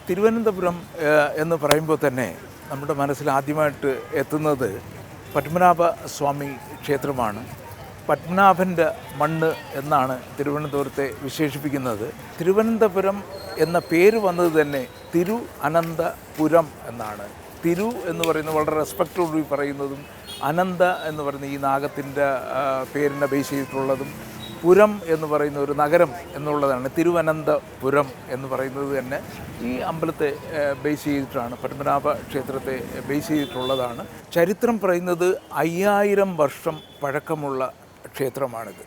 തിരുവനന്തപുരം എന്ന് പറയുമ്പോൾ തന്നെ നമ്മുടെ മനസ്സിൽ ആദ്യമായിട്ട് എത്തുന്നത് പത്മനാഭ സ്വാമി ക്ഷേത്രമാണ്. പത്മനാഭൻ്റെ മണ്ണ് എന്നാണ് തിരുവനന്തപുരത്തെ വിശേഷിപ്പിക്കുന്നത്. തിരുവനന്തപുരം എന്ന പേര് വന്നത് തന്നെ തിരു അനന്തപുരം എന്നാണ്. തിരു എന്ന് പറയുന്നത് വളരെ റെസ്പെക്റ്റോടുകൂടി പറയുന്നതും, അനന്ത എന്ന് പറയുന്ന ഈ നാഗത്തിൻ്റെ പേരിനെ ബേസ് ചെയ്തിട്ടുള്ളതും, പുരം എന്ന് പറയുന്ന ഒരു നഗരം എന്നുള്ളതാണ്. തിരുവനന്തപുരം എന്ന് പറയുന്നത് തന്നെ ഈ അമ്പലത്തെ ബേസ് ചെയ്തിട്ടാണ്, പത്മനാഭ ക്ഷേത്രത്തെ ബേസ് ചെയ്തിട്ടുള്ളതാണ്. ചരിത്രം പറയുന്നത് 5000 വർഷം പഴക്കമുള്ള ക്ഷേത്രമാണിത്.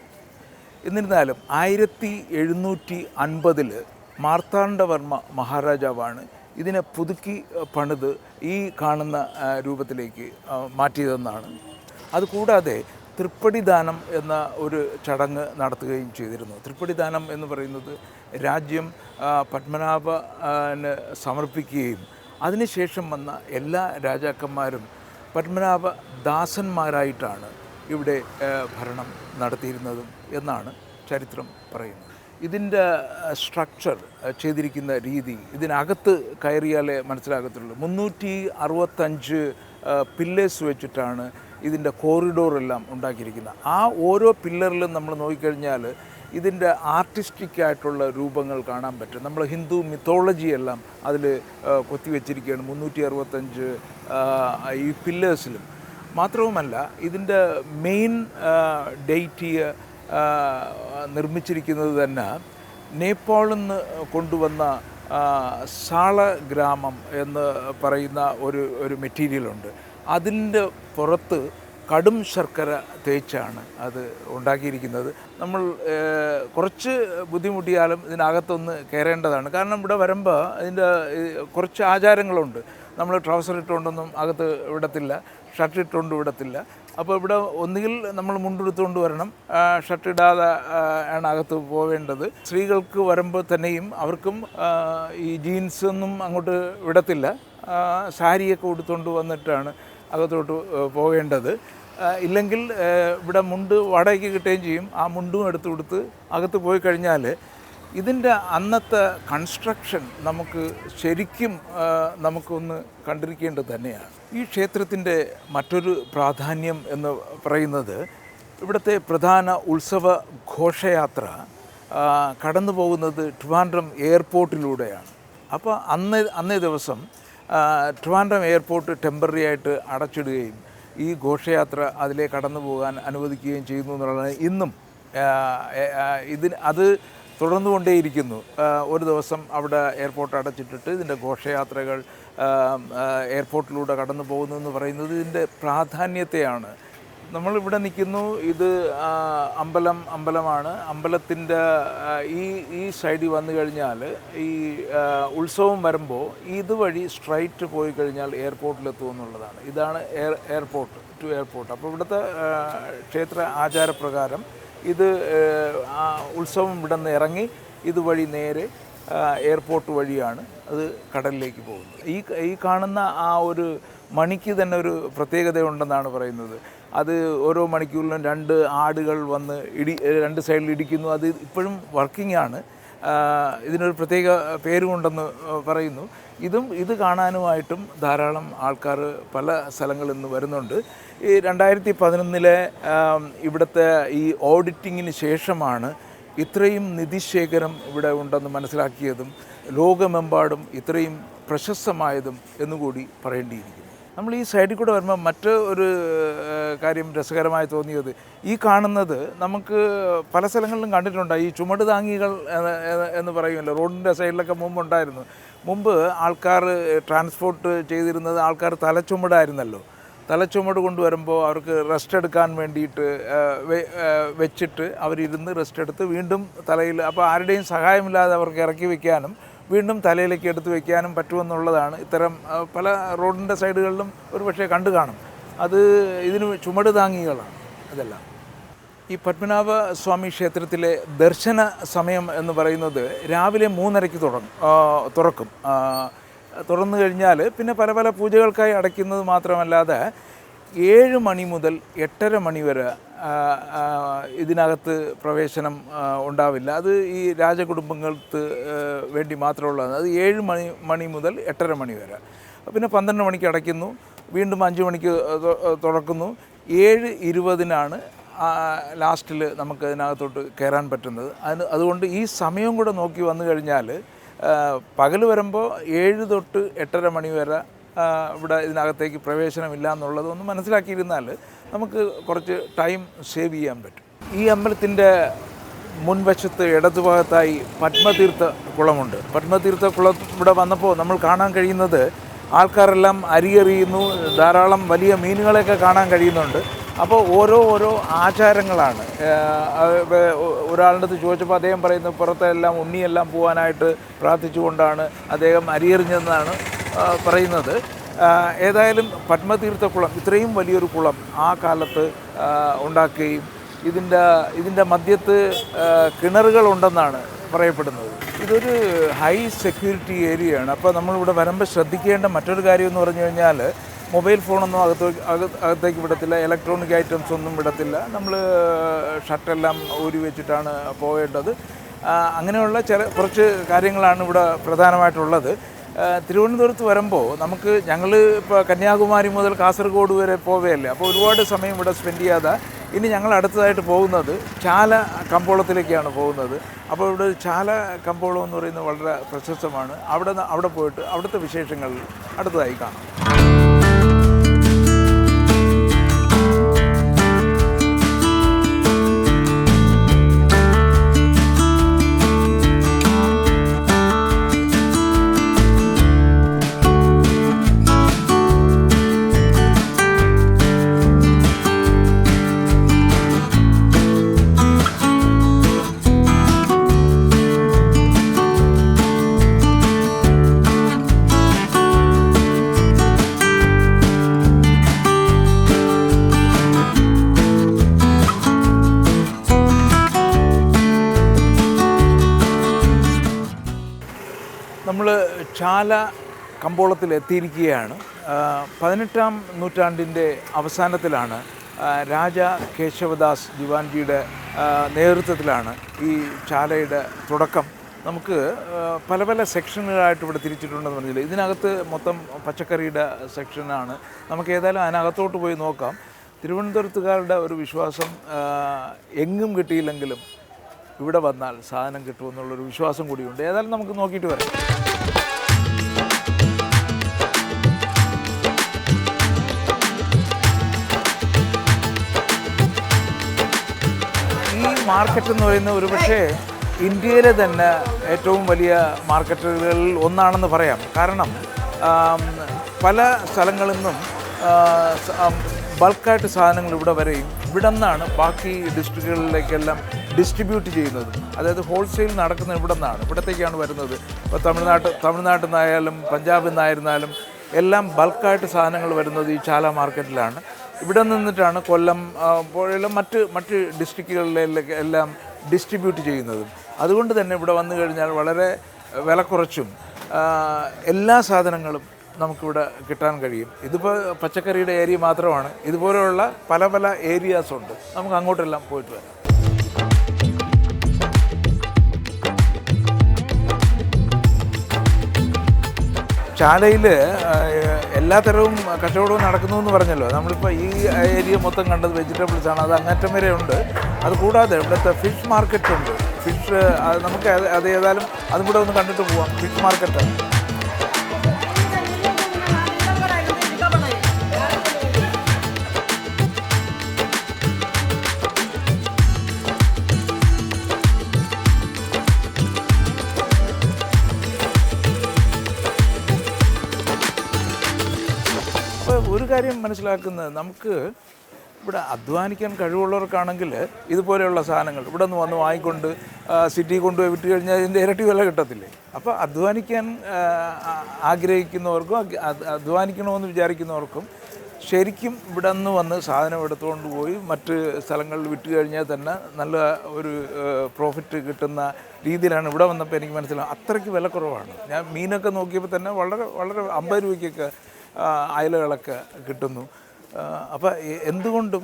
എന്നിരുന്നാലും 1750 മാർത്താണ്ഡവർമ്മ മഹാരാജാവാണ് ഇതിനെ പുതുക്കി പണിത് ഈ കാണുന്ന രൂപത്തിലേക്ക് മാറ്റിയതെന്നാണ്. അതുകൂടാതെ തൃപ്പടിദാനം എന്ന ഒരു ചടങ്ങ് നടത്തുകയും ചെയ്തിരുന്നു. തൃപ്പടിദാനം എന്ന് പറയുന്നത് രാജ്യം പത്മനാഭന് സമർപ്പിക്കുകയും അതിനുശേഷം വന്ന എല്ലാ രാജാക്കന്മാരും പത്മനാഭ ദാസന്മാരായിട്ടാണ് ഇവിടെ ഭരണം നടത്തിയിരുന്നതും എന്നാണ് ചരിത്രം പറയുന്നത്. ഇതിൻ്റെ സ്ട്രക്ചർ ചെയ്തിരിക്കുന്ന രീതി ഇതിനകത്ത് കയറിയാലേ മനസ്സിലാകത്തുള്ളൂ. 365 പില്ലേഴ്സ് വെച്ചിട്ടാണ് ഇതിൻ്റെ കോറിഡോറെല്ലാം ഉണ്ടാക്കിയിരിക്കുന്നത്. ആ ഓരോ പില്ലറിലും നമ്മൾ നോക്കിക്കഴിഞ്ഞാൽ ഇതിൻ്റെ ആർട്ടിസ്റ്റിക്കായിട്ടുള്ള രൂപങ്ങൾ കാണാൻ പറ്റും. നമ്മൾ ഹിന്ദു മിത്തോളജിയെല്ലാം അതിൽ കൊത്തിവെച്ചിരിക്കുകയാണ് 365 ഈ പില്ലേഴ്സിലും. മാത്രവുമല്ല ഇതിൻ്റെ മെയിൻ ഡേറ്റിയെ നിർമ്മിച്ചിരിക്കുന്നത് തന്നെ നേപ്പാളിൽ നിന്ന് കൊണ്ടുവന്ന സാളഗ്രാമം എന്ന് പറയുന്ന ഒരു മെറ്റീരിയലുണ്ട്. അതിൻ്റെ പുറത്ത് കടും ശർക്കര തേച്ചാണ് അത് ഉണ്ടാക്കിയിരിക്കുന്നത്. നമ്മൾ കുറച്ച് ബുദ്ധിമുട്ടിയാലും ഇതിനകത്തൊന്ന് കയറേണ്ടതാണ്. കാരണം ഇവിടെ വരുമ്പോൾ ഇതിൻ്റെ കുറച്ച് ആചാരങ്ങളുണ്ട്. നമ്മൾ ട്രൗസർ ഇട്ടുകൊണ്ടൊന്നും അകത്ത് വിടത്തില്ല, ഷർട്ട് ഇട്ടുകൊണ്ട് വിടത്തില്ല. അപ്പോൾ ഇവിടെ ഒന്നുകിൽ നമ്മൾ മുണ്ടെടുത്തുകൊണ്ട് വരണം, ഷർട്ട് ഇടാതെ ആണ് അകത്ത് പോവേണ്ടത്. സ്ത്രീകൾക്ക് വരുമ്പോൾ തന്നെയും അവർക്കും ഈ ജീൻസൊന്നും അങ്ങോട്ട് വിടത്തില്ല, സാരിയൊക്കെ ഉടുത്തുകൊണ്ട് വന്നിട്ടാണ് അകത്തോട്ട് പോകേണ്ടത്. ഇല്ലെങ്കിൽ ഇവിടെ മുണ്ട് വാടകയ്ക്ക് കിട്ടുകയും ചെയ്യും. ആ മുണ്ടും എടുത്ത് കൊടുത്ത് അകത്ത് പോയി കഴിഞ്ഞാൽ ഇതിൻ്റെ അന്നത്തെ കൺസ്ട്രക്ഷൻ നമുക്ക് ശരിക്കും നമുക്കൊന്ന് കണ്ടിരിക്കേണ്ടത് തന്നെയാണ്. ഈ ക്ഷേത്രത്തിൻ്റെ മറ്റൊരു പ്രാധാന്യം എന്ന് പറയുന്നത് ഇവിടുത്തെ പ്രധാന ഉത്സവ ഘോഷയാത്ര കടന്നു പോകുന്നത് ട്രിവാൻഡ്രം എയർപോർട്ടിലൂടെയാണ്. അപ്പോൾ അന്നേ ദിവസം ട്രിവാൻഡ്രം എയർപോർട്ട് ടെമ്പററി ആയിട്ട് അടച്ചിടുകയും ഈ ഘോഷയാത്ര അതിലെ കടന്നു പോകാൻ അനുവദിക്കുകയും ചെയ്യുന്നു എന്നുള്ളതാണ്. ഇന്നും അത് തുടർന്നുകൊണ്ടേയിരിക്കുന്നു. ഒരു ദിവസം അവിടെ എയർപോർട്ട് അടച്ചിട്ടിട്ട് ഇതിൻ്റെ ഘോഷയാത്രകൾ എയർപോർട്ടിലൂടെ കടന്നു പോകുന്നു എന്ന് പറയുന്നത് ഇതിൻ്റെ പ്രാധാന്യത്തെയാണ്. നമ്മളിവിടെ നിൽക്കുന്നു, ഇത് അമ്പലമാണ്. അമ്പലത്തിൻ്റെ ഈ സൈഡിൽ വന്നു കഴിഞ്ഞാൽ ഈ ഉത്സവം വരുമ്പോൾ ഇതുവഴി സ്ട്രൈറ്റ് പോയി കഴിഞ്ഞാൽ എയർപോർട്ടിലെത്തും എന്നുള്ളതാണ്. ഇതാണ് എയർപോർട്ട് ടു എയർപോർട്ട്. അപ്പോൾ ഇവിടുത്തെ ക്ഷേത്ര ആചാരപ്രകാരം ഇത് ഉത്സവം ഇവിടെ നിന്ന് ഇറങ്ങി ഇതുവഴി നേരെ എയർപോർട്ട് വഴിയാണ് അത് കടലിലേക്ക് പോകുന്നത്. ഈ കാണുന്ന ആ ഒരു മണിക്ക് തന്നെ ഒരു പ്രത്യേകത ഉണ്ടെന്നാണ് പറയുന്നത്. അത് ഓരോ മണിക്കൂറിലും 2 ആടുകൾ വന്ന് രണ്ട് സൈഡിൽ ഇടിക്കുന്നു. അത് ഇപ്പോഴും വർക്കിംഗ് ആണ്. ഇതിനൊരു പ്രത്യേക പേരുമുണ്ടെന്ന് പറയുന്നു. ഇത് കാണാനുമായിട്ടും ധാരാളം ആൾക്കാർ പല സ്ഥലങ്ങളിൽ നിന്ന് വരുന്നുണ്ട്. ഈ 2011 ഇവിടുത്തെ ഈ ഓഡിറ്റിങ്ങിന് ശേഷമാണ് ഇത്രയും നിധിശേഖരം ഇവിടെ ഉണ്ടെന്ന് മനസ്സിലാക്കിയതും ലോകമെമ്പാടും ഇത്രയും പ്രശസ്തമായതും എന്നുകൂടി പറയേണ്ടിയിരിക്കുന്നു. നമ്മൾ ഈ സൈഡിൽ കൂടെ വരുമ്പോൾ മറ്റ് ഒരു കാര്യം രസകരമായി തോന്നിയത്, ഈ കാണുന്നത് നമുക്ക് പല സ്ഥലങ്ങളിലും കണ്ടിട്ടുണ്ട്. ഈ ചുമട് താങ്ങികൾ എന്ന് പറയുമല്ലോ, റോഡിൻ്റെ സൈഡിലൊക്കെ മുമ്പുണ്ടായിരുന്നു. മുമ്പ് ആൾക്കാർ ട്രാൻസ്പോർട്ട് ചെയ്തിരുന്നത് ആൾക്കാർ തലച്ചുമടായിരുന്നല്ലോ. തലച്ചുമട് കൊണ്ടുവരുമ്പോൾ അവർക്ക് റെസ്റ്റ് എടുക്കാൻ വേണ്ടിയിട്ട് വെച്ചിട്ട് അവരിരുന്ന് റെസ്റ്റ് എടുത്ത് വീണ്ടും തലയിൽ, അപ്പോൾ ആരുടെയും സഹായമില്ലാതെ അവർക്ക് ഇറക്കി വയ്ക്കാനും വീണ്ടും തലയിലേക്ക് എടുത്ത് വയ്ക്കാനും പറ്റുമെന്നുള്ളതാണ്. ഇത്തരം പല റോഡിൻ്റെ സൈഡുകളിലും ഒരു പക്ഷേ കണ്ടു കാണും. ഇതിന് ചുമട് താങ്ങികളാണ് ഇതെല്ലാം. ഈ പത്മനാഭ സ്വാമി ക്ഷേത്രത്തിലെ ദർശന സമയം എന്ന് പറയുന്നത് രാവിലെ 3:30 തുറക്കും. തുറന്നു കഴിഞ്ഞാൽ പിന്നെ പല പൂജകൾക്കായി അടയ്ക്കുന്നത് മാത്രമല്ലാതെ 7 മണി മുതൽ 8:30 മണി വരെ ഇതിനകത്ത് പ്രവേശനം ഉണ്ടാവില്ല. അത് ഈ രാജകുടുംബങ്ങൾക്ക് വേണ്ടി മാത്രമുള്ളതാണ്. അത് 7 മണി മുതൽ 8:30 മണി വരെ. പിന്നെ 12 മണിക്ക് അടയ്ക്കുന്നു, വീണ്ടും 5 മണിക്ക് തുറക്കുന്നു. 7:20 ലാസ്റ്റിൽ നമുക്ക് ഇതിനകത്തോട്ട് കയറാൻ പറ്റുന്നത്. അതുകൊണ്ട് ഈ സമയം കൂടെ നോക്കി വന്നു കഴിഞ്ഞാൽ പകൽ വരുമ്പോൾ 7 തൊട്ട് 8:30 മണി വരെ ഇവിടെ ഇതിനകത്തേക്ക് പ്രവേശനമില്ല എന്നുള്ളത് ഒന്ന് മനസ്സിലാക്കിയിരുന്നാൽ നമുക്ക് കുറച്ച് ടൈം സേവ് ചെയ്യാൻ പറ്റും. ഈ അമ്പലത്തിൻ്റെ മുൻവശത്ത് ഇടതുഭാഗത്തായി പത്മതീർത്ഥ കുളമുണ്ട്. പത്മതീർത്ഥ കുളം ഇവിടെ വന്നപ്പോൾ നമ്മൾ കാണാൻ കഴിയുന്നത് ആൾക്കാരെല്ലാം അരിയെറിയുന്നു, ധാരാളം വലിയ മീനുകളെയൊക്കെ കാണാൻ കഴിയുന്നുണ്ട്. അപ്പോൾ ഓരോ ആചാരങ്ങളാണ്. ഒരാളുടെ അടുത്ത് ചോദിച്ചപ്പോൾ അദ്ദേഹം പറയുന്നത് പുറത്തെല്ലാം ഉണ്ണിയെല്ലാം പോകാനായിട്ട് പ്രാർത്ഥിച്ചുകൊണ്ടാണ് അദ്ദേഹം അരിയെറിഞ്ഞതെന്നാണ് പറയുന്നത്. ഏതായാലും പത്മതീർത്ഥ കുളം, ഇത്രയും വലിയൊരു കുളം ആ കാലത്ത് ഉണ്ടാക്കുകയും ഇതിൻ്റെ മധ്യത്ത് കിണറുകളുണ്ടെന്നാണ് പറയപ്പെടുന്നത്. ഇതൊരു ഹൈ സെക്യൂരിറ്റി ഏരിയയാണ്. അപ്പോൾ നമ്മളിവിടെ വരുമ്പോൾ ശ്രദ്ധിക്കേണ്ട മറ്റൊരു കാര്യം എന്ന് പറഞ്ഞു കഴിഞ്ഞാൽ മൊബൈൽ ഫോണൊന്നും അകത്തേക്ക് വിടത്തില്ല, ഇലക്ട്രോണിക് ഐറ്റംസ് ഒന്നും വിടത്തില്ല. നമ്മൾ ഷർട്ടെല്ലാം ഊരി വെച്ചിട്ടാണ് പോകേണ്ടത്. അങ്ങനെയുള്ള കുറച്ച് കാര്യങ്ങളാണ് ഇവിടെ പ്രധാനമായിട്ടുള്ളത്. തിരുവനന്തപുരത്ത് വരുമ്പോൾ ഞങ്ങൾ ഇപ്പോൾ കന്യാകുമാരി മുതൽ കാസർഗോഡ് വരെ പോവുകയല്ലേ, അപ്പോൾ ഒരുപാട് സമയം ഇവിടെ സ്പെൻഡ് ചെയ്യാതെ ഇനി ഞങ്ങൾ അടുത്തതായിട്ട് പോകുന്നത് ചാല കമ്പോളത്തിലേക്കാണ് പോകുന്നത്. അപ്പോൾ ഇവിടെ ചാല കമ്പോളം എന്ന് പറയുന്നത് വളരെ പ്രശസ്തമാണ്. അവിടെ പോയിട്ട് അവിടുത്തെ വിശേഷങ്ങൾ അടുത്തതായി കാണാം. നമ്മൾ ചാല കമ്പോളത്തിൽ എത്തിയിരിക്കുകയാണ്. 18-ാം നൂറ്റാണ്ടിൻ്റെ അവസാനത്തിലാണ് രാജ കേശവദാസ് ദിവാൻജിയുടെ നേതൃത്വത്തിലാണ് ഈ ചാലയുടെ തുടക്കം. നമുക്ക് പല പല സെക്ഷനുകളായിട്ട് ഇവിടെ തിരിച്ചിട്ടുണ്ടെന്ന് പറഞ്ഞില്ല. ഇതിനകത്ത് മൊത്തം പച്ചക്കറിയുടെ സെക്ഷനാണ്. നമുക്ക് ഏതായാലും അതിനകത്തോട്ട് പോയി നോക്കാം. തിരുവനന്തപുരത്തുകാരുടെ ഒരു വിശ്വാസം, എങ്ങും കിട്ടിയില്ലെങ്കിലും ഇവിടെ വന്നാൽ സാധനം കിട്ടുമെന്നുള്ളൊരു വിശ്വാസം കൂടിയുണ്ട്. ഏതായാലും നമുക്ക് നോക്കിയിട്ട് വരാം. ഈ മാർക്കറ്റ് എന്ന് പറയുന്നത് ഒരുപക്ഷെ ഇന്ത്യയിലെ തന്നെ ഏറ്റവും വലിയ മാർക്കറ്റുകളിൽ ഒന്നാണെന്ന് പറയാം. കാരണം പല സ്ഥലങ്ങളിൽ നിന്നും ബൾക്കായിട്ട് സാധനങ്ങൾ ഇവിടെ വരെയും ഇവിടെ നിന്നാണ് ബാക്കി ഡിസ്ട്രിക്റ്റുകളിലേക്കെല്ലാം ഡിസ്ട്രിബ്യൂട്ട് ചെയ്യുന്നത്. അതായത് ഹോൾസെയിൽ നടക്കുന്നത് ഇവിടെ നിന്നാണ്, ഇവിടത്തേക്കാണ് വരുന്നത്. ഇപ്പോൾ തമിഴ്നാട്ടിൽ നിന്നായാലും പഞ്ചാബിൽ നിന്നായിരുന്നാലും എല്ലാം ബൾക്കായിട്ട് സാധനങ്ങൾ വരുന്നത് ഈ ചാല മാർക്കറ്റിലാണ്. ഇവിടെ നിന്നിട്ടാണ് കൊല്ലം പോലെയുള്ള മറ്റ് ഡിസ്ട്രിക്റ്റുകളിലേക്ക് എല്ലാം ഡിസ്ട്രിബ്യൂട്ട് ചെയ്യുന്നതും. അതുകൊണ്ട് തന്നെ ഇവിടെ വന്നു കഴിഞ്ഞാൽ വളരെ വില കുറച്ചും എല്ലാ സാധനങ്ങളും നമുക്കിവിടെ കിട്ടാൻ കഴിയും. ഇതിപ്പോൾ പച്ചക്കറിയുടെ ഏരിയ മാത്രമാണ്. ഇതുപോലെയുള്ള പല പല ഏരിയാസ് ഉണ്ട്. നമുക്ക് അങ്ങോട്ടെല്ലാം പോയിട്ട് വരാം. ചാലയിൽ എല്ലാ തരവും കച്ചവടവും നടക്കുന്നു എന്ന് പറഞ്ഞല്ലോ. നമ്മളിപ്പോൾ ഈ ഏരിയ മൊത്തം കണ്ടത് വെജിറ്റബിൾസാണ്. അത് അങ്ങറ്റം വരെ ഉണ്ട്. അതുകൂടാതെ ഇവിടുത്തെ ഫിഷ് മാർക്കറ്റ് ഉണ്ട്. ഫിഷ് നമുക്ക് അത് ഏതായാലും അതും കൂടെ ഒന്ന് കണ്ടിട്ട് പോവാം. ഫിഷ് മാർക്കറ്റ് ഒരു കാര്യം മനസ്സിലാക്കുന്നത്, നമുക്ക് ഇവിടെ അധ്വാനിക്കാൻ കഴിവുള്ളവർക്കാണെങ്കിൽ ഇതുപോലെയുള്ള സാധനങ്ങൾ ഇവിടെ നിന്ന് വന്ന് വാങ്ങിക്കൊണ്ട് സിറ്റി കൊണ്ടുപോയി വിറ്റ് കഴിഞ്ഞാൽ ഇതിൻ്റെ ഇരട്ടി വില കിട്ടത്തില്ലേ. അപ്പോൾ അധ്വാനിക്കാൻ ആഗ്രഹിക്കുന്നവർക്കും അധ്വാനിക്കണമെന്ന് വിചാരിക്കുന്നവർക്കും ശരിക്കും ഇവിടെ നിന്ന് വന്ന് സാധനം എടുത്തുകൊണ്ട് പോയി മറ്റ് സ്ഥലങ്ങളിൽ വിറ്റ് കഴിഞ്ഞാൽ തന്നെ നല്ല ഒരു പ്രോഫിറ്റ് കിട്ടുന്ന രീതിയിലാണ് ഇവിടെ വന്നപ്പോൾ എനിക്ക് മനസ്സിലാവും. അത്രയ്ക്ക് വില കുറവാണ്. ഞാൻ മീനൊക്കെ നോക്കിയപ്പോൾ തന്നെ വളരെ വളരെ 50 രൂപയ്ക്കൊക്കെ അയലകളൊക്കെ കിട്ടുന്നു. അപ്പോൾ എന്തുകൊണ്ടും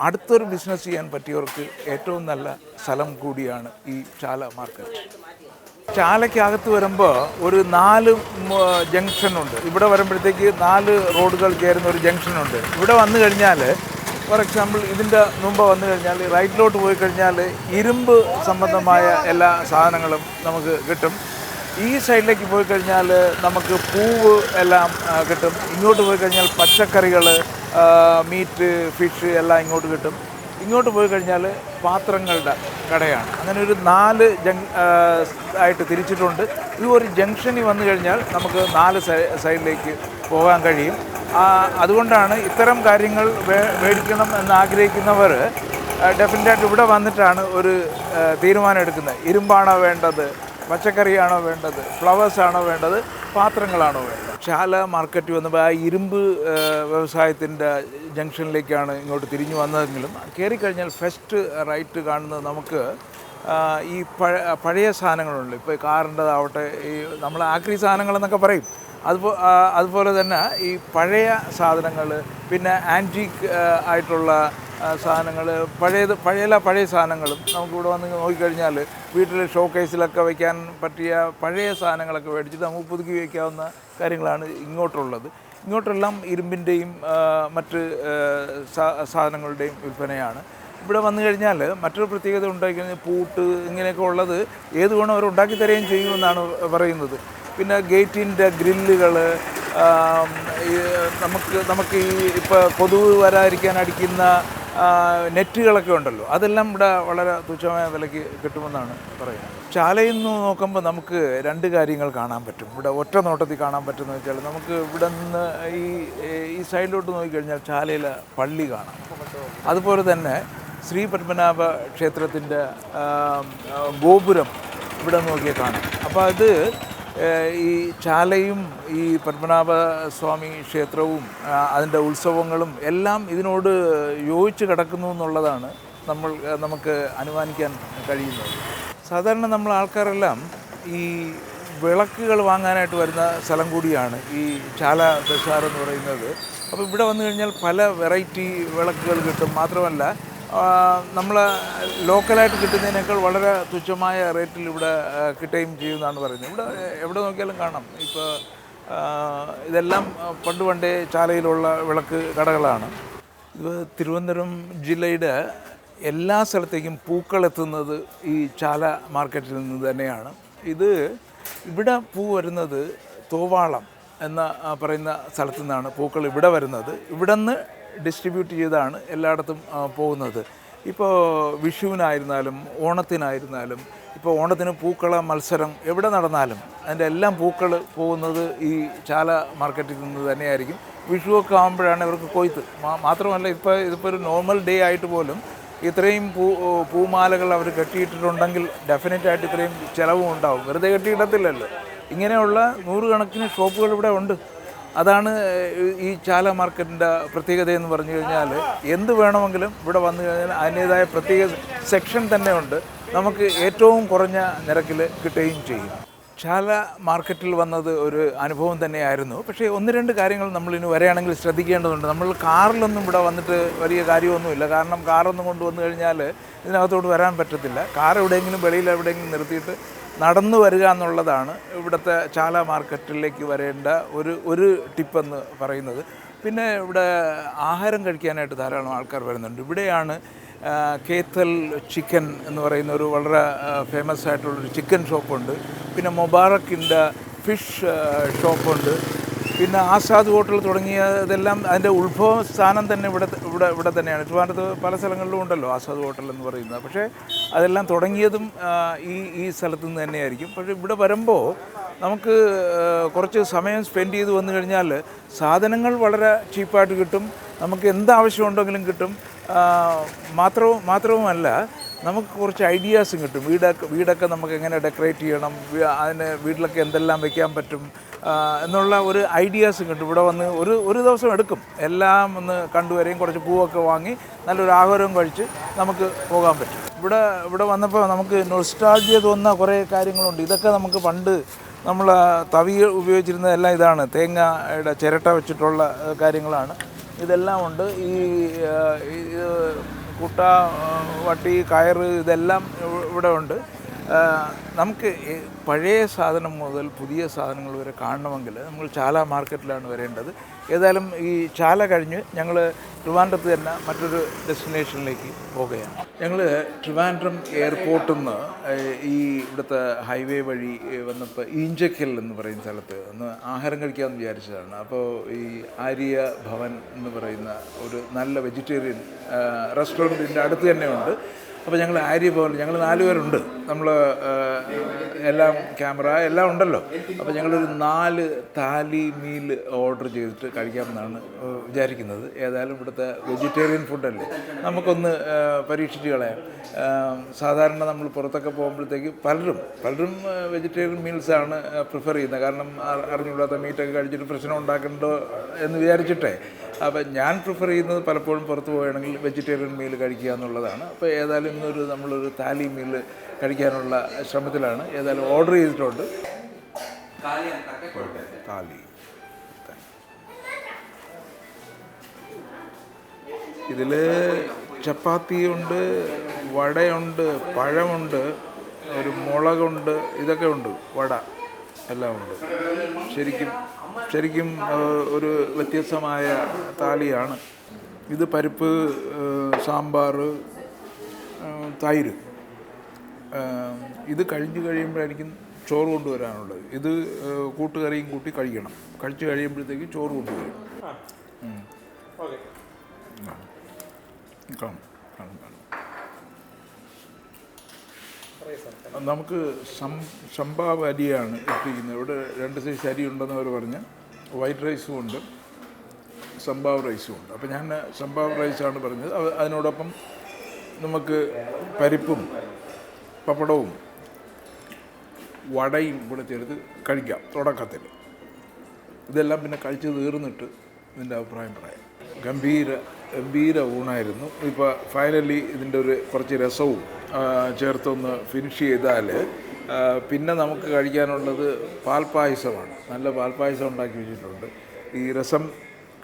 അടുത്തൊരു ബിസിനസ് ചെയ്യാൻ പറ്റിയവർക്ക് ഏറ്റവും നല്ല സ്ഥലം കൂടിയാണ് ഈ ചാല മാർക്കറ്റ്. ചാലയ്ക്കകത്ത് വരുമ്പോൾ ഒരു 4 ജംഗ്ഷനുണ്ട്. ഇവിടെ വരുമ്പോഴത്തേക്ക് 4 റോഡുകൾ ചേരുന്ന ഒരു ജംഗ്ഷനുണ്ട്. ഇവിടെ വന്നു കഴിഞ്ഞാൽ ഫോർ എക്സാമ്പിൾ ഇതിൻ്റെ മുമ്പ് വന്നു കഴിഞ്ഞാൽ റൈറ്റിലോട്ട് പോയി കഴിഞ്ഞാൽ ഇരുമ്പ് സംബന്ധമായ എല്ലാ സാധനങ്ങളും നമുക്ക് കിട്ടും. ഈ സൈഡിലേക്ക് പോയി കഴിഞ്ഞാൽ നമുക്ക് പൂവ് എല്ലാം കിട്ടും. ഇങ്ങോട്ട് പോയി കഴിഞ്ഞാൽ പച്ചക്കറികൾ, മീറ്റ്, ഫിഷ് എല്ലാം ഇങ്ങോട്ട് കിട്ടും. ഇങ്ങോട്ട് പോയി കഴിഞ്ഞാൽ പാത്രങ്ങളുടെ കടയാണ്. അങ്ങനെ ഒരു 4 ആയിട്ട് തിരിച്ചിട്ടുണ്ട്. ഈ ഒരു ജംഗ്ഷനിൽ വന്നു കഴിഞ്ഞാൽ നമുക്ക് 4 സൈഡിലേക്ക് പോകാൻ കഴിയും. അതുകൊണ്ടാണ് ഇത്തരം കാര്യങ്ങൾ മേടിക്കണം എന്നാഗ്രഹിക്കുന്നവർ ഡെഫിനറ്റായിട്ട് ഇവിടെ വന്നിട്ടാണ് ഒരു തീരുമാനം എടുക്കുന്നത്. ഇരുമ്പാണോ വേണ്ടത്, പച്ചക്കറിയാണോ വേണ്ടത്, ഫ്ലവേഴ്സാണോ വേണ്ടത്, പാത്രങ്ങളാണോ വേണ്ടത്. ചാല മാർക്കറ്റ് വന്നപ്പോൾ ആ ഇരുമ്പ് വ്യവസായത്തിൻ്റെ ജംഗ്ഷനിലേക്കാണ് ഇങ്ങോട്ട് തിരിഞ്ഞു വന്നതെങ്കിലും കയറിക്കഴിഞ്ഞാൽ ഫസ്റ്റ് റൈറ്റ് കാണുന്നത് നമുക്ക് ഈ പഴയ സാധനങ്ങളുണ്ട്. ഇപ്പോൾ കാറിൻ്റെതാവട്ടെ, ഈ നമ്മൾ ആക്രി സാധനങ്ങളെന്നൊക്കെ പറയും, അതുപോലെ തന്നെ ഈ പഴയ സാധനങ്ങൾ, പിന്നെ ആൻറ്റീക്ക് ആയിട്ടുള്ള സാധനങ്ങൾ, പഴയ സാധനങ്ങളും നമുക്കിവിടെ വന്ന് നോക്കിക്കഴിഞ്ഞാൽ വീട്ടിൽ ഷോക്കേസിലൊക്കെ വയ്ക്കാൻ പറ്റിയ പഴയ സാധനങ്ങളൊക്കെ മേടിച്ചിട്ട് നമുക്ക് പുതുക്കി വയ്ക്കാവുന്ന കാര്യങ്ങളാണ് ഇങ്ങോട്ടുള്ളത്. ഇങ്ങോട്ടെല്ലാം ഇരുമ്പിൻ്റെയും മറ്റ് സാധനങ്ങളുടെയും വിൽപ്പനയാണ്. ഇവിടെ വന്നു കഴിഞ്ഞാൽ മറ്റൊരു പ്രത്യേകത ഉണ്ടായിക്കഴിഞ്ഞാൽ പൂട്ട് ഇങ്ങനെയൊക്കെ ഉള്ളത് ഏത് വേണം അവർ ഉണ്ടാക്കി തരികയും ചെയ്യുമെന്നാണ് പറയുന്നത്. പിന്നെ ഗേറ്റിൻ്റെ ഗ്രില്ലുകൾ, നമുക്ക് ഈ ഇപ്പോൾ കൊതുക് വരാതിരിക്കാൻ അടിക്കുന്ന നെറ്റുകളൊക്കെ ഉണ്ടല്ലോ, അതെല്ലാം ഇവിടെ വളരെ തുച്ഛമായ വിലയ്ക്ക് കിട്ടുമെന്നാണ് പറയുന്നത്. ചാലയിൽ നിന്ന് നോക്കുമ്പോൾ നമുക്ക് 2 കാര്യങ്ങൾ കാണാൻ പറ്റും. ഇവിടെ ഒറ്റ നോട്ടത്തിൽ കാണാൻ പറ്റുമെന്ന് വെച്ചാൽ നമുക്ക് ഇവിടെ നിന്ന് ഈ സൈഡിലോട്ട് നോക്കിക്കഴിഞ്ഞാൽ ചാലയിലെ പള്ളി കാണാം. അതുപോലെ തന്നെ ശ്രീ പത്മനാഭ ക്ഷേത്രത്തിൻ്റെ ഗോപുരം ഇവിടെ നോക്കിയാൽ കാണാം. അപ്പോൾ അത് ഈ ചാലയും ഈ പത്മനാഭ സ്വാമി ക്ഷേത്രവും അതിൻ്റെ ഉത്സവങ്ങളും എല്ലാം ഇതിനോട് യോജിച്ച് കിടക്കുന്നു എന്നുള്ളതാണ് നമുക്ക് അനുമാനിക്കാൻ കഴിയുന്നത്. സാധാരണ നമ്മൾ ആൾക്കാരെല്ലാം ഈ വിളക്കുകൾ വാങ്ങാനായിട്ട് വരുന്ന സ്ഥലം കൂടിയാണ് ഈ ചാല ബസാർ എന്ന് പറയുന്നത്. അപ്പോൾ ഇവിടെ വന്നു കഴിഞ്ഞാൽ പല വെറൈറ്റി വിളക്കുകൾ കിട്ടും. മാത്രമല്ല നമ്മൾ ലോക്കലായിട്ട് കിട്ടുന്നതിനേക്കാൾ വളരെ തുച്ഛമായ റേറ്റിൽ ഇവിടെ കിട്ടുകയും ചെയ്യുമെന്നാണ് പറയുന്നത്. ഇവിടെ എവിടെ നോക്കിയാലും കാണാം. ഇപ്പോൾ ഇതെല്ലാം പണ്ടേ ചാലയിലുള്ള വിളക്ക് കടകളാണ്. ഇത് തിരുവനന്തപുരം ജില്ലയുടെ എല്ലാ സ്ഥലത്തേക്കും പൂക്കൾ എത്തുന്നത് ഈ ചാല മാർക്കറ്റിൽ നിന്ന് തന്നെയാണ്. ഇവിടെ പൂ വരുന്നത് തോവാളം എന്ന പറയുന്ന സ്ഥലത്തു നിന്നാണ് പൂക്കൾ ഇവിടെ വരുന്നത്. ഇവിടെ നിന്ന് ഡിസ്ട്രിബ്യൂട്ട് ചെയ്താണ് എല്ലായിടത്തും പോകുന്നത്. ഇപ്പോൾ വിഷുവിനായിരുന്നാലും ഓണത്തിനായിരുന്നാലും, ഇപ്പോൾ ഓണത്തിന് പൂക്കള മത്സരം എവിടെ നടന്നാലും അതിൻ്റെ എല്ലാം പൂക്കൾ പോകുന്നത് ഈ ചാല മാർക്കറ്റിൽ നിന്ന് തന്നെയായിരിക്കും. വിഷുവൊക്കെ ആകുമ്പോഴാണ് ഇവർക്ക് കൊയ്ത്ത്. മാത്രമല്ല ഇതിപ്പോൾ ഒരു നോർമൽ ഡേ ആയിട്ട് പോലും ഇത്രയും പൂമാലകൾ അവർ കെട്ടിയിട്ടിട്ടുണ്ടെങ്കിൽ ഡെഫിനറ്റായിട്ട് ഇത്രയും ചിലവും ഉണ്ടാവും. വെറുതെ കെട്ടിയിടത്തില്ലല്ലോ. ഇങ്ങനെയുള്ള 100 കണക്കിന് ഷോപ്പുകൾ ഇവിടെ ഉണ്ട്. അതാണ് ഈ ചാല മാർക്കറ്റിൻ്റെ പ്രത്യേകത എന്ന് പറഞ്ഞു കഴിഞ്ഞാൽ എന്ത് വേണമെങ്കിലും ഇവിടെ വന്നു കഴിഞ്ഞാൽ അതിൻ്റേതായ പ്രത്യേക സെക്ഷൻ തന്നെ ഉണ്ട്. നമുക്ക് ഏറ്റവും കുറഞ്ഞ നിരക്കിൽ കിട്ടുകയും ചെയ്യും. ചാല മാർക്കറ്റിൽ വന്നത് ഒരു അനുഭവം തന്നെയായിരുന്നു. പക്ഷേ 1-2 കാര്യങ്ങൾ നമ്മളിനി വരികയാണെങ്കിൽ ശ്രദ്ധിക്കേണ്ടതുണ്ട്. നമ്മൾ കാറിലൊന്നും ഇവിടെ വന്നിട്ട് വലിയ കാര്യമൊന്നുമില്ല. കാരണം കാറൊന്നും കൊണ്ടുവന്നു കഴിഞ്ഞാൽ ഇതിനകത്തോട്ട് വരാൻ പറ്റത്തില്ല. കാർ എവിടെയെങ്കിലും വെളിയിൽ എവിടെയെങ്കിലും നിർത്തിയിട്ട് നടന്നു വരിക എന്നുള്ളതാണ് ഇവിടുത്തെ ചാല മാർക്കറ്റിലേക്ക് വരേണ്ട ഒരു ടിപ്പെന്ന് പറയുന്നത്. പിന്നെ ഇവിടെ ആഹാരം കഴിക്കാനായിട്ട് ധാരാളം ആൾക്കാർ വരുന്നുണ്ട്. ഇവിടെയാണ് കേത്തൽ ചിക്കൻ എന്ന് പറയുന്ന ഒരു വളരെ ഫേമസ് ആയിട്ടുള്ളൊരു ചിക്കൻ ഷോപ്പുണ്ട്. പിന്നെ മുബാറക്കിൻ്റെ ഫിഷ് ഷോപ്പുണ്ട്. പിന്നെ ആസാദ് ഹോട്ടൽ തുടങ്ങിയതെല്ലാം അതിൻ്റെ ഉത്ഭവ സ്ഥാനം തന്നെ ഇവിടെ തന്നെയാണ്. ട്രിവാൻഡ്രത്ത് പല സ്ഥലങ്ങളിലും ഉണ്ടല്ലോ ആസാദ് ഹോട്ടൽ എന്ന് പറയുന്നത്. പക്ഷേ അതെല്ലാം തുടങ്ങിയതും ഈ സ്ഥലത്തു നിന്ന് തന്നെയായിരിക്കും. പക്ഷേ ഇവിടെ വരുമ്പോൾ നമുക്ക് കുറച്ച് സമയം സ്പെൻഡ് ചെയ്ത് വന്നു കഴിഞ്ഞാൽ സാധനങ്ങൾ വളരെ ചീപ്പായിട്ട് കിട്ടും. നമുക്ക് എന്താവശ്യമുണ്ടെങ്കിലും കിട്ടും. മാത്രവുമല്ല നമുക്ക് കുറച്ച് ഐഡിയാസും കിട്ടും. വീടൊക്കെ നമുക്ക് എങ്ങനെ ഡെക്കറേറ്റ് ചെയ്യണം, അതിന് വീട്ടിലൊക്കെ എന്തെല്ലാം വെക്കാൻ പറ്റും എന്നുള്ള ഒരു ഐഡിയാസും കിട്ടും. ഇവിടെ വന്ന് ഒരു ദിവസം എടുക്കും. എല്ലാം ഒന്ന് കണ്ടുവരെയും കുറച്ച് പൂവൊക്കെ വാങ്ങി നല്ലൊരു ആഹാരവും കഴിച്ച് നമുക്ക് പോകാൻ പറ്റും. ഇവിടെ വന്നപ്പോൾ നമുക്ക് നൊസ്റ്റാൾജിയ തോന്നുന്ന കുറേ കാര്യങ്ങളുണ്ട്. ഇതൊക്കെ നമുക്ക് പണ്ട് നമ്മൾ തവി ഉപയോഗിച്ചിരുന്നതെല്ലാം ഇതാണ്, തേങ്ങയുടെ ചിരട്ട വെച്ചിട്ടുള്ള കാര്യങ്ങളാണ്. ഇതെല്ലാം ഉണ്ട്. ഇത് കുട്ട, വട്ടി, കയറ് ഇതെല്ലാം ഇവിടെ ഉണ്ട്. നമുക്ക് പഴയ സാധനം മുതൽ പുതിയ സാധനങ്ങൾ വരെ കാണണമെങ്കിൽ നമ്മൾ ചാല മാർക്കറ്റിലാണ് വരേണ്ടത്. ഏതായാലും ഈ ചാല കഴിഞ്ഞ് ഞങ്ങൾ ട്രിവാൻഡ്രത്ത് തന്നെ മറ്റൊരു ഡെസ്റ്റിനേഷനിലേക്ക് പോകുകയാണ്. ഞങ്ങൾ ട്രിവാൻഡ്രം എയർപോർട്ടിൽ നിന്ന് ഈ ഇവിടുത്തെ ഹൈവേ വഴി വന്നപ്പോൾ ഈഞ്ചക്കൽ എന്ന് പറയുന്ന സ്ഥലത്ത് ഒന്ന് ആഹാരം കഴിക്കാമെന്ന് വിചാരിച്ചതാണ്. അപ്പോൾ ഈ ആര്യ ഭവൻ എന്ന് പറയുന്ന ഒരു നല്ല വെജിറ്റേറിയൻ റെസ്റ്റോറൻറ്റിൻ്റെ അടുത്ത് തന്നെ ഉണ്ട്. അപ്പോൾ ഞങ്ങൾ ആര്യഭവൻ, ഞങ്ങൾ 4 പേരുണ്ട്, നമ്മൾ എല്ലാം ക്യാമറ എല്ലാം ഉണ്ടല്ലോ. അപ്പോൾ ഞങ്ങളൊരു 4 താലി മീൽ ഓർഡർ ചെയ്തിട്ട് കഴിക്കാമെന്നാണ് വിചാരിക്കുന്നത്. ഏതായാലും ഇവിടുത്തെ വെജിറ്റേറിയൻ ഫുഡല്ലേ, നമുക്കൊന്ന് പരീക്ഷിച്ച് കളയാം. സാധാരണ നമ്മൾ പുറത്തൊക്കെ പോകുമ്പോഴത്തേക്ക് പലരും വെജിറ്റേറിയൻ മീൽസാണ് പ്രിഫർ ചെയ്യുന്നത്. കാരണം അറിഞ്ഞുകൂടാത്ത മീറ്റൊക്കെ കഴിച്ചിട്ട് പ്രശ്നം ഉണ്ടാക്കണ്ടോ എന്ന് വിചാരിച്ചിട്ടേ. അപ്പോൾ ഞാൻ പ്രിഫർ ചെയ്യുന്നത് പലപ്പോഴും പുറത്ത് പോവുകയാണെങ്കിൽ വെജിറ്റേറിയൻ മീൽ കഴിക്കുക എന്നുള്ളതാണ്. അപ്പോൾ ഏതായാലും നമ്മളൊരു താലി മീൽ കഴിക്കാനുള്ള ശ്രമത്തിലാണ്. ഏതായാലും ഓർഡർ ചെയ്തിട്ടുണ്ട്. താലി ഇതിൽ ചപ്പാത്തിയുണ്ട്, വടയുണ്ട്, പഴമുണ്ട്, ഒരു മുളകുണ്ട്, ഇതൊക്കെ ഉണ്ട്, വട എല്ലാം ഉണ്ട്. ശരിക്കും ഒരു വ്യത്യസ്തമായ താലിയാണ് ഇത്. പരിപ്പ്, സാമ്പാർ, തൈര്, ഇത് കഴിയുമ്പോഴായിരിക്കും ചോറ് കൊണ്ടുവരാനുള്ളത്. ഇത് കൂട്ടുകറിയും കൂട്ടി കഴിക്കണം. കഴിച്ച് കഴിയുമ്പോഴത്തേക്ക് ചോറ് കൊണ്ടുവരും. നമുക്ക് സംഭാവ് അരിയാണ് ഇട്ടിരിക്കുന്നത്. ഇവിടെ 2 സൈസ് അരി ഉണ്ടെന്ന് അവർ പറഞ്ഞ്, വൈറ്റ് റൈസും ഉണ്ട്, സംഭാവ് റൈസും ഉണ്ട്. അപ്പോൾ ഞാൻ സംഭാവ് റൈസാണ് പറഞ്ഞത്. അതിനോടൊപ്പം നമുക്ക് പരിപ്പും പപ്പടവും വടയും കൂടെ ചേർത്ത് കഴിക്കാം തുടക്കത്തിൽ. ഇതെല്ലാം പിന്നെ കഴിച്ച് തീർന്നിട്ട് ഇതിൻ്റെ അഭിപ്രായം പറയാം. ഗംഭീര ഊണായിരുന്നു. ഇപ്പോൾ ഫൈനലി ഇതിൻ്റെ കുറച്ച് രസവും ചേർത്തൊന്ന് ഫിനിഷ് ചെയ്താൽ പിന്നെ നമുക്ക് കഴിക്കാനുള്ളത് പാൽപ്പായസമാണ്. നല്ല പാൽപ്പായസം ഉണ്ടാക്കി വെച്ചിട്ടുണ്ട്. ഈ രസം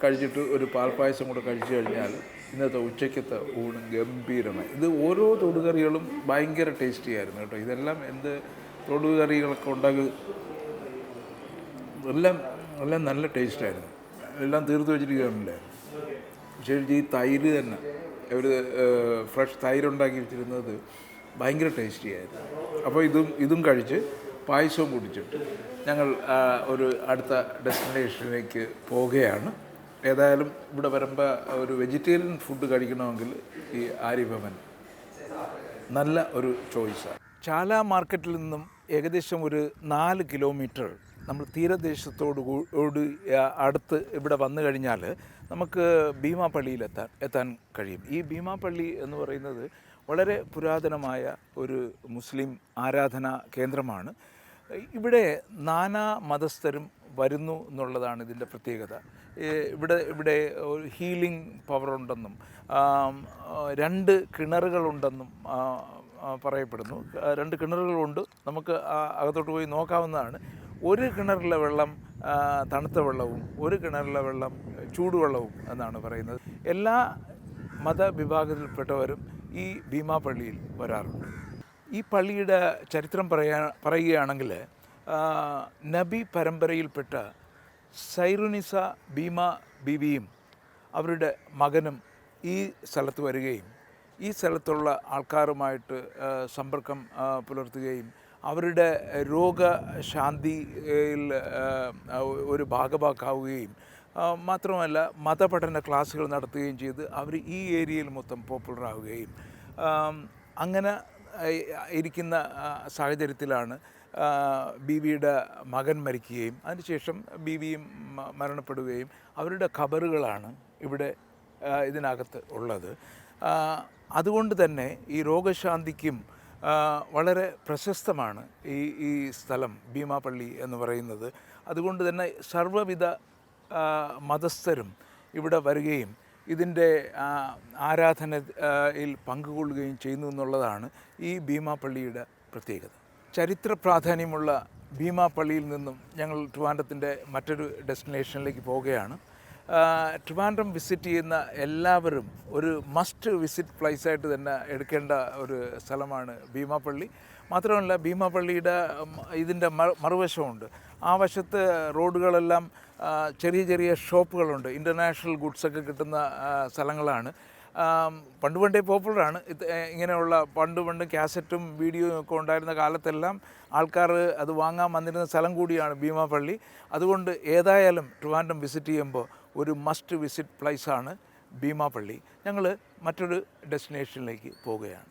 കഴിച്ചിട്ട് ഒരു പാൽപ്പായസം കൂടെ കഴിച്ചു കഴിഞ്ഞാൽ ഇന്നത്തെ ഉച്ചയ്ക്കത്തെ ഊണ് ഗംഭീരമായി. ഇത് ഓരോ തൊടുകറികളും ഭയങ്കര ടേസ്റ്റി ആയിരുന്നു കേട്ടോ. ഇതെല്ലാം എന്ത് തൊടുകറികളൊക്കെ ഉണ്ടാക്കി എല്ലാം നല്ല ടേസ്റ്റായിരുന്നു. എല്ലാം തീർത്ത് വെച്ചിരിക്കുകയാണല്ലേ. ശരിക്കും ഈ തൈര് തന്നെ, ഒരു ഫ്രഷ് തൈരുണ്ടാക്കി വെച്ചിരുന്നത് ഭയങ്കര ടേസ്റ്റി ആയിരുന്നു. അപ്പോൾ ഇതും കഴിച്ച് പായസവും കുടിച്ചിട്ട് ഞങ്ങൾ ഒരു അടുത്ത ഡെസ്റ്റിനേഷനിലേക്ക് പോവുകയാണ്. ഏതായാലും ഇവിടെ വരുമ്പോൾ ഒരു വെജിറ്റേറിയൻ ഫുഡ് കഴിക്കണമെങ്കിൽ ഈ ആര്യഭവൻ നല്ല ഒരു ചോയ്സാണ്. ചാല മാർക്കറ്റിൽ നിന്നും ഏകദേശം ഒരു 4 കിലോമീറ്റർ നമ്മൾ തീരദേശത്തോട് അടുത്ത് ഇവിടെ വന്നു കഴിഞ്ഞാൽ നമുക്ക് ഭീമാപള്ളിയിൽ എത്താൻ കഴിയും. ഈ ഭീമാപള്ളി എന്ന് പറയുന്നത് വളരെ പുരാതനമായ ഒരു മുസ്ലിം ആരാധനാ കേന്ദ്രമാണ്. ഇവിടെ നാനാ മതസ്ഥരും വരുന്നു എന്നുള്ളതാണ് ഇതിൻ്റെ പ്രത്യേകത. ഇവിടെ ഒരു ഹീലിംഗ് പവറുണ്ടെന്നും 2 കിണറുകളുണ്ടെന്നും പറയപ്പെടുന്നു. 2 കിണറുകളുണ്ട്. നമുക്ക് അകത്തോട്ട് പോയി നോക്കാവുന്നതാണ്. ഒരു കിണറിലെ വെള്ളം തണുത്ത വെള്ളവും ഒരു കിണറിലെ വെള്ളം ചൂടുവെള്ളവും എന്നാണ് പറയുന്നത്. എല്ലാ മതവിഭാഗത്തിൽപ്പെട്ടവരും ഈ ഭീമാപള്ളിയിൽ വരാറുണ്ട്. ഈ പള്ളിയുടെ ചരിത്രം പറയുകയാണെങ്കിൽ നബി പരമ്പരയിൽപ്പെട്ട സൈറുനിസ ഭീമ ബീവിയും അവരുടെ മകനും ഈ സ്ഥലത്ത് വരികയും ഈ സ്ഥലത്തുള്ള ആൾക്കാരുമായിട്ട് സമ്പർക്കം പുലർത്തുകയും അവരുടെ രോഗശാന്തിയിൽ ഒരു ഭാഗമാക്കാവുകയും മാത്രമല്ല മതപഠന ക്ലാസ്സുകൾ നടത്തുകയും ചെയ്ത് അവർ ഈ ഏരിയയിൽ മൊത്തം പോപ്പുലറാവുകയും അങ്ങനെ ഇരിക്കുന്ന സാഹചര്യത്തിലാണ് ബീവിയുടെ മകൻ മരിക്കുകയും അതിനുശേഷം ബീവിയും മരണപ്പെടുകയും അവരുടെ ഖബറുകളാണ് ഇവിടെ ഇതിനകത്ത് ഉള്ളത്. അതുകൊണ്ട് തന്നെ ഈ രോഗശാന്തിക്കും വളരെ പ്രശസ്തമാണ് ഈ സ്ഥലം ഭീമാപള്ളി എന്ന് പറയുന്നത്. അതുകൊണ്ട് തന്നെ സർവ്വവിധ മതസ്ഥരും ഇവിടെ വരികയും ഇതിൻ്റെ ആരാധനയിൽ പങ്കുകൊള്ളുകയും ചെയ്യുന്നു എന്നുള്ളതാണ് ഈ ഭീമാപള്ളിയുടെ പ്രത്യേകത. ചരിത്ര പ്രാധാന്യമുള്ള ഭീമാപള്ളിയിൽ നിന്നും ഞങ്ങൾ ട്രിവാൻഡ്രത്തിൻ്റെ മറ്റൊരു ഡെസ്റ്റിനേഷനിലേക്ക് പോവുകയാണ്. ട്രിവാൻഡ്രം വിസിറ്റ് ചെയ്യുന്ന എല്ലാവരും ഒരു മസ്റ്റ് വിസിറ്റ് പ്ലേസായിട്ട് തന്നെ എടുക്കേണ്ട ഒരു സ്ഥലമാണ് ഭീമാപള്ളി. മാത്രമല്ല ഭീമാപള്ളിയുടെ ഇതിൻ്റെ മറുവശമുണ്ട്. ആ വശത്ത് റോഡുകളെല്ലാം ചെറിയ ചെറിയ ഷോപ്പുകളുണ്ട്. ഇൻ്റർനാഷണൽ ഗുഡ്സൊക്കെ കിട്ടുന്ന സ്ഥലങ്ങളാണ്. പണ്ടേ പോപ്പുലറാണ്. ഇങ്ങനെയുള്ള പണ്ട് കാസറ്റും വീഡിയോയും ഒക്കെ ഉണ്ടായിരുന്ന കാലത്തെല്ലാം ആൾക്കാർ അത് വാങ്ങാൻ വന്നിരുന്ന സ്ഥലം കൂടിയാണ് ഭീമാപള്ളി. അതുകൊണ്ട് ഏതായാലും ട്രിവാൻഡ്രം വിസിറ്റ് ചെയ്യുമ്പോൾ ഒരു മസ്റ്റ് വിസിറ്റ് പ്ലേസാണ് ഭീമാപള്ളി. ഞങ്ങൾ മറ്റൊരു ഡെസ്റ്റിനേഷനിലേക്ക് പോവുകയാണ്.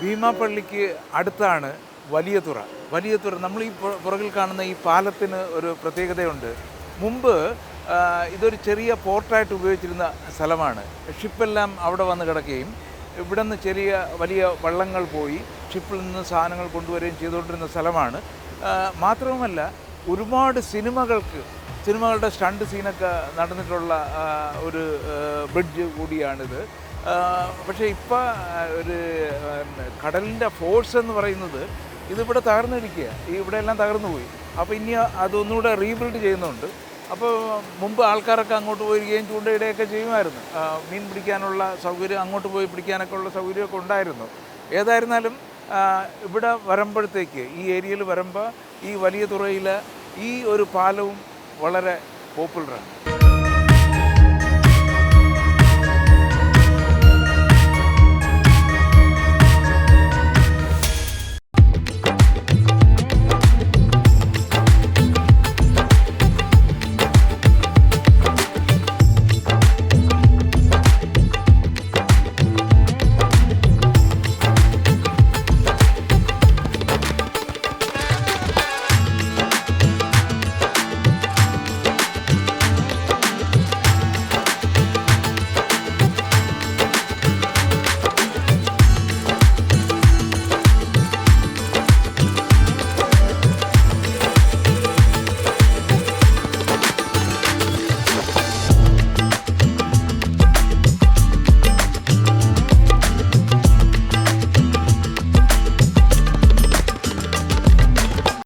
ഭീമാപള്ളിക്ക് അടുത്താണ് വലിയതുറ. നമ്മൾ ഈ പുറകിൽ കാണുന്ന ഈ പാലത്തിന് ഒരു പ്രത്യേകതയുണ്ട്. മുമ്പ് ഇതൊരു ചെറിയ പോർട്ടായിട്ട് ഉപയോഗിച്ചിരുന്ന സ്ഥലമാണ്. ഷിപ്പെല്ലാം അവിടെ വന്ന് കിടക്കുകയും ഇവിടെ നിന്ന് വലിയ വള്ളങ്ങൾ പോയി ഷിപ്പിൽ നിന്ന് സാധനങ്ങൾ കൊണ്ടുവരികയും ചെയ്തുകൊണ്ടിരുന്ന സ്ഥലമാണ്. മാത്രവുമല്ല ഒരുപാട് സിനിമകളുടെ സ്റ്റണ്ട് സീനൊക്കെ നടന്നിട്ടുള്ള ഒരു ബ്രിഡ്ജ് കൂടിയാണിത്. പക്ഷേ ഇപ്പോൾ ഒരു കടലിൻ്റെ ഫോഴ്സ് എന്ന് പറയുന്നത് ഇതിവിടെ തകർന്നിരിക്കുക. ഇവിടെ എല്ലാം തകർന്നു പോയി. അപ്പോൾ ഇനി അതൊന്നുകൂടെ റീബിൽഡ് ചെയ്യുന്നുണ്ട്. അപ്പോൾ മുമ്പ് ആൾക്കാരൊക്കെ അങ്ങോട്ട് പോയിരിക്കുകയും ചൂണ്ടയിടുകയൊക്കെ ചെയ്യുമായിരുന്നു. മീൻ പിടിക്കാനുള്ള സൗകര്യം, അങ്ങോട്ട് പോയി പിടിക്കാനൊക്കെ ഉള്ള സൗകര്യമൊക്കെ ഉണ്ടായിരുന്നു. ഏതായിരുന്നാലും ഇവിടെ വരുമ്പോഴത്തേക്ക്, ഈ ഏരിയയിൽ വരുമ്പോൾ ഈ വലിയ തുറയിൽ ഈ ഒരു പാലവും വളരെ പോപ്പുലറാണ്.